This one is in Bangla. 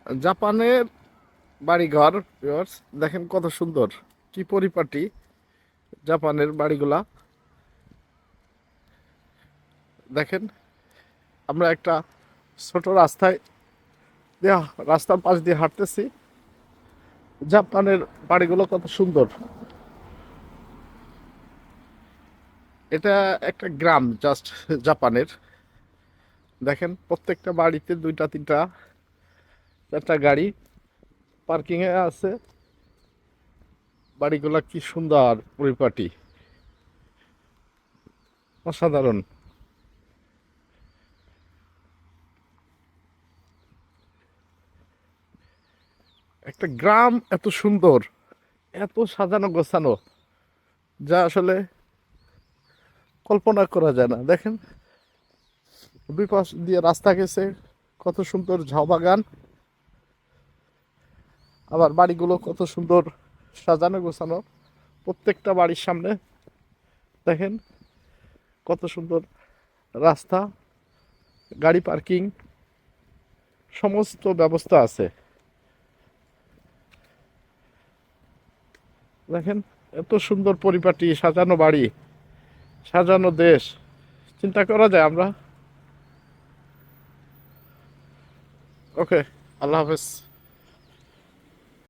জাপানের বাড়িঘর ভিউয়ার্স দেখেন কত সুন্দর, কি পরিপাটি জাপানের বাড়িগুলা। দেখেন আমরা একটা ছোট রাস্তার পাশ দিয়ে হাঁটতেছি। জাপানের বাড়িগুলো কত সুন্দর। এটা একটা গ্রাম জাস্ট জাপানের। দেখেন প্রত্যেকটা বাড়িতে দুইটা তিনটা চারটা গাড়ি পার্কিং এ আছে। বাড়িগুলা কি সুন্দর পরিপাটি, অসাধারণ। একটা গ্রাম এত সুন্দর, এত সাজানো গোছানো, যা আসলে কল্পনা করা যায় না। দেখেন দুই পাশ দিয়ে রাস্তা গেছে, কত সুন্দর ঝাউ বাগান, আবার বাড়িগুলো কত সুন্দর সাজানো গোছানো। প্রত্যেকটা বাড়ির সামনে দেখেন কত সুন্দর রাস্তা, গাড়ি পার্কিং, সমস্ত ব্যবস্থা আছে। দেখেন এত সুন্দর পরিপাটি, সাজানো বাড়ি, সাজানো দেশ, চিন্তা করা যায় আমরা। ওকে, আল্লাহ হাফেজ।